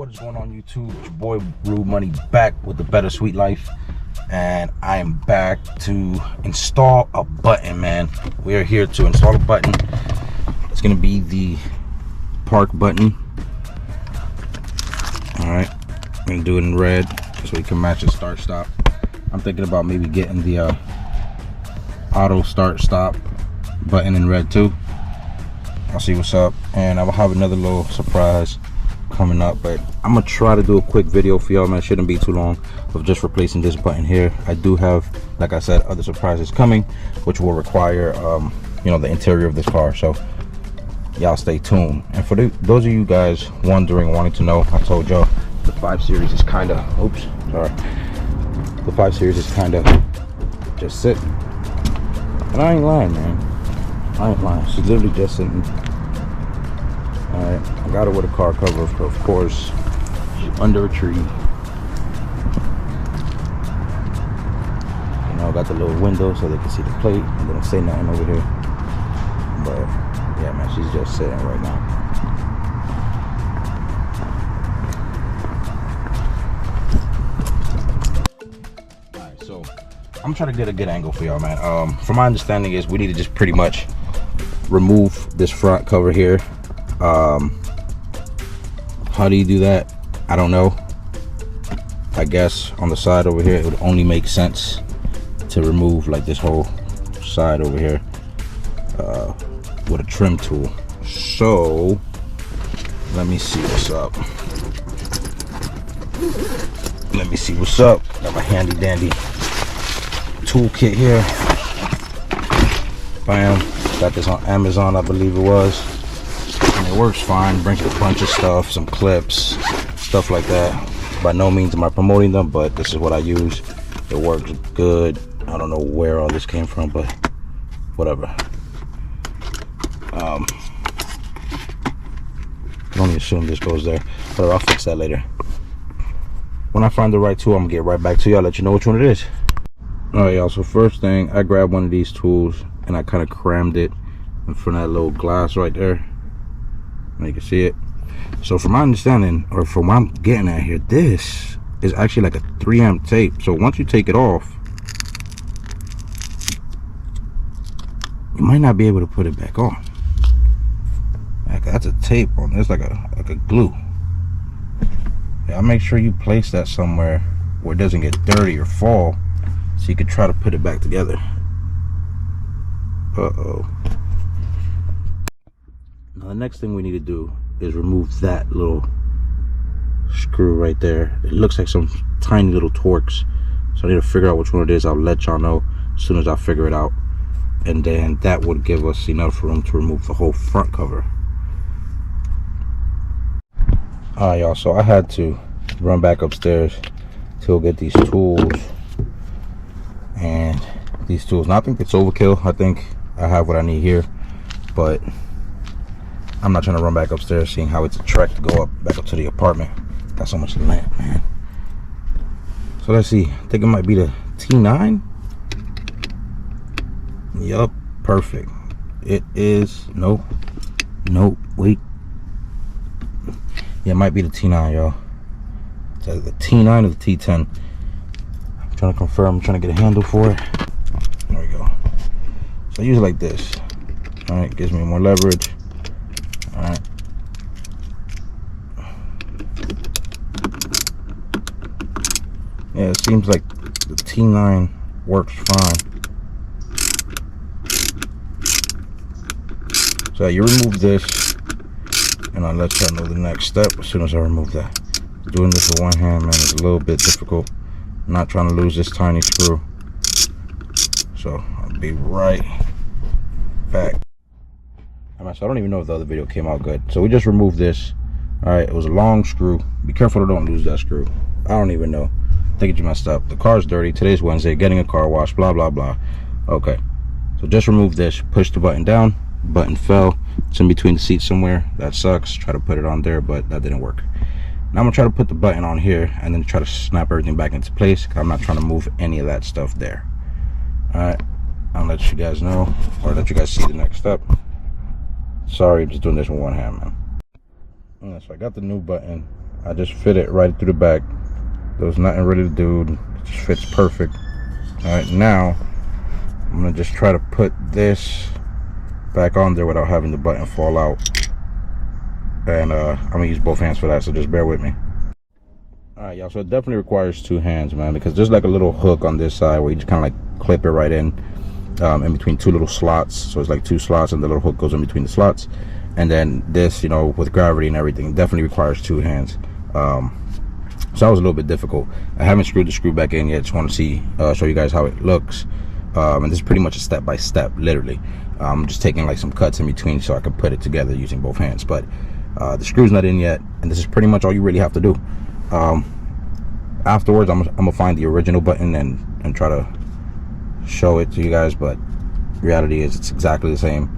What is going on, YouTube? It's your boy Rude Money back with the Better Sweet Life, and I am back to install a button, man. We are here to install a button. It's gonna be the park button. All right, I'm gonna do it in red so we can match the start stop. I'm thinking about maybe getting the auto start stop button in red too. I'll see what's up, and I will have another little surprise coming up, but I'm gonna try to do a quick video for y'all, man. It shouldn't be too long, of just replacing this button here. I do have, like I said, other surprises coming, which will require you know, the interior of this car, so y'all stay tuned. And for those of you guys wondering, wanting to know, I told y'all the 5 Series is kind of, oops, sorry, the 5 Series is kind of just sitting, and I ain't lying, man. I ain't lying. She's literally just sitting. Alright, I got her with a car cover, of course. She's under a tree. You know, got the little window so they can see the plate and they don't say nothing over here. But yeah, man, she's just sitting right now. Alright, so I'm trying to get a good angle for y'all, man. From my understanding is we need to just pretty much remove this front cover here. How do you do that? I don't know. I guess on the side over here it would only make sense to remove like this whole side over here with a trim tool. So let me see what's up. Got my handy dandy toolkit here. Bam. Got this on Amazon, I believe it was. And it works fine. Brings a bunch of stuff, some clips, stuff like that. By no means am I promoting them, but this is what I use. It works good. I don't know where all this came from, but whatever. I can only assume this goes there, but I'll fix that later. When I find the right tool, I'm gonna get right back to y'all, let you know which one it is. Alright, y'all, so first thing, I grabbed one of these tools and I kind of crammed it in front of that little glass right there. You can see it. So from my understanding, or from what I'm getting at here, this is actually like a 3M tape. So once you take it off, you might not be able to put it back on. Like, that's a tape on. It's like a glue. Yeah, make sure you place that somewhere where it doesn't get dirty or fall, so you can try to put it back together. Uh-oh. Now the next thing we need to do is remove that little screw right there. It looks like some tiny little Torx, so I need to figure out which one it is. I'll let y'all know as soon as I figure it out, and then that would give us enough room to remove the whole front cover. Alright, y'all, so I had to run back upstairs to get these tools, and these tools, now I think it's overkill. I think I have what I need here, but I'm not trying to run back upstairs seeing how it's a trek to go back up to the apartment. Got so much land, man. So let's see, I think it might be the T9. Yup, perfect. It is. Nope, wait. Yeah, it might be the T9, y'all. It's either the T9 or the T10. I'm trying to confirm. I'm trying to get a handle for it. There we go. So I use it like this. All right, gives me more leverage. All right. Yeah, it seems like the T9 works fine. So you remove this, and I'll let y'all know the next step as soon as I remove that. Doing this with one hand, man, is a little bit difficult. I'm not trying to lose this tiny screw. So I'll be right back. Alright, so I don't even know if the other video came out good. So we just removed this. Alright, it was a long screw. Be careful to don't lose that screw. I don't even know. I think it messed up. The car's dirty. Today's Wednesday. Getting a car wash. Blah, blah, blah. Okay. So just remove this. Push the button down. Button fell. It's in between the seats somewhere. That sucks. Try to put it on there, but that didn't work. Now I'm going to try to put the button on here and then try to snap everything back into place. I'm not trying to move any of that stuff there. Alright. I'll let you guys know, or let you guys see the next step. Sorry, just doing this with one hand, man. Yeah, so I got the new button I just fit it right through the back. There was nothing really to do. It just fits perfect. All right, now I'm gonna just try to put this back on there without having the button fall out. And I'm gonna use both hands for that, so just bear with me. All right, y'all, so it definitely requires two hands, man, because there's like a little hook on this side where you just kind of like clip it right in between two little slots. So it's like two slots and the little hook goes in between the slots. And then this, you know, with gravity and everything, definitely requires two hands. So that was a little bit difficult. I haven't screwed the screw back in yet. Just want to see, show you guys how it looks. And this is pretty much a step by step, literally. I'm just taking like some cuts in between so I can put it together using both hands. But the screw's not in yet, and this is pretty much all you really have to do. Afterwards, I'm gonna find the original button and try to show it to you guys. But reality is, it's exactly the same.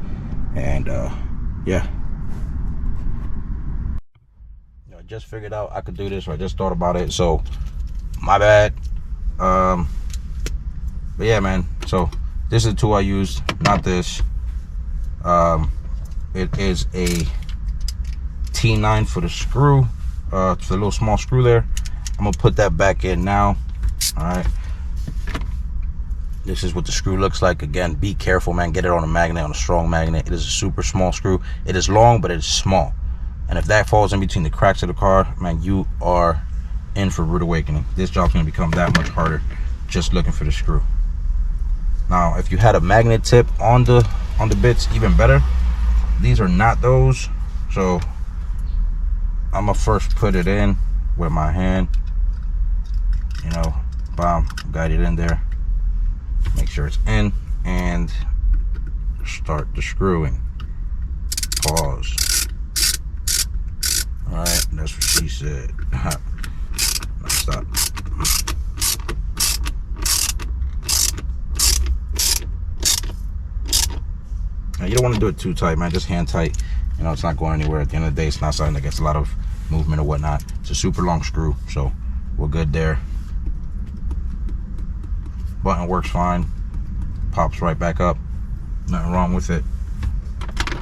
And yeah. I just figured out I could do this, or I just thought about it, so my bad. But yeah, man, so this is the tool I used, not this. It is a T9 for the screw, for the little small screw there. I'm gonna put that back in now. All right, this is what the screw looks like. Again, be careful, man. Get it on a magnet, on a strong magnet. It is a super small screw. It is long, but it is small. And if that falls in between the cracks of the car, man, you are in for a rude awakening. This job's gonna become that much harder just looking for the screw. Now, if you had a magnet tip on the bits, even better. These are not those, so I'm gonna first put it in with my hand. You know, bam, guide it in there. Make sure it's in, and start the screwing. Pause. All right, that's what she said. Now stop. Now, you don't want to do it too tight, man. Just hand tight. You know, it's not going anywhere. At the end of the day, it's not something that gets a lot of movement or whatnot. It's a super long screw, so we're good there. Button works fine. Pops right back up. Nothing wrong with it.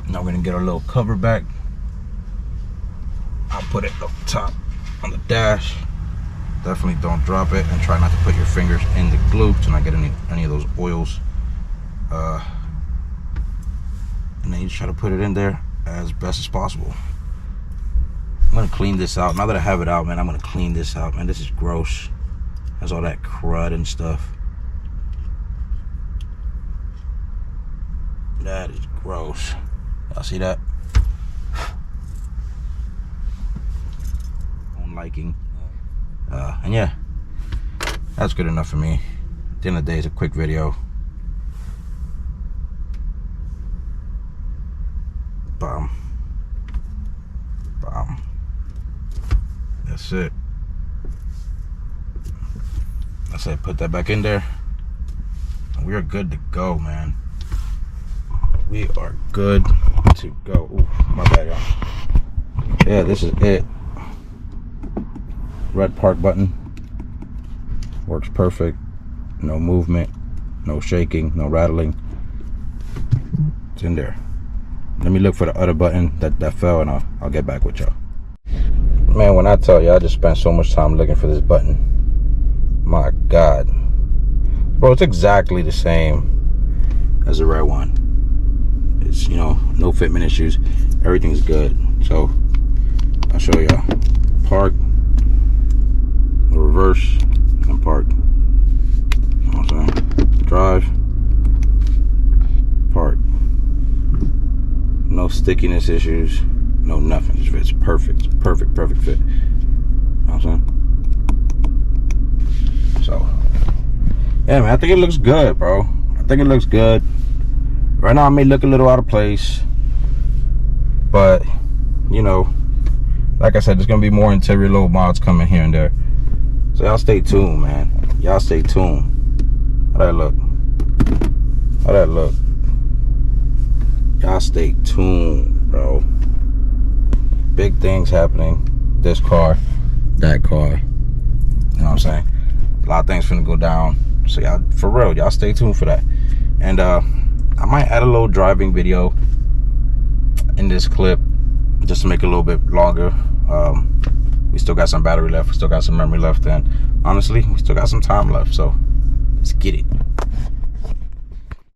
Now we're gonna get our little cover back. I'll put it up top on the dash. Definitely don't drop it, and try not to put your fingers in the glue to not get any of those oils. And then you try to put it in there as best as possible. I'm gonna clean this out. Now that I have it out, man, I'm gonna clean this out, man. This is gross. Has all that crud and stuff. That is gross. Y'all see that? Own liking. And yeah, that's good enough for me. At the end of the day, it's a quick video. Bam. Bam. That's it. I said put that back in there. And we are good to go, man. We are good to go. Ooh, my bad, y'all. Yeah, this is it. Red park button. Works perfect. No movement, no shaking, no rattling. It's in there. Let me look for the other button that fell, and I'll get back with y'all. Man, when I tell you, I just spent so much time looking for this button. My God. Bro, it's exactly the same as the red one. It's, you know, no fitment issues. Everything's good. So, I'll show y'all. Park. Reverse. And park. You know what I'm saying? Drive. Park. No stickiness issues, no nothing. It fits perfect, perfect fit. You know what I'm saying? So, yeah, man, I think it looks good, bro. I think it looks good. Right now, it may look a little out of place, but, you know, like I said, there's gonna be more interior little mods coming here and there. So y'all stay tuned, man. Y'all stay tuned. How that look? How that look? Y'all stay tuned, bro. Big things happening. This car, that car. You know what I'm saying? A lot of things finna go down. So y'all, for real, y'all stay tuned for that. And I might add a little driving video in this clip just to make it a little bit longer. We still got some battery left, we still got some memory left, and honestly, we still got some time left, so let's get it.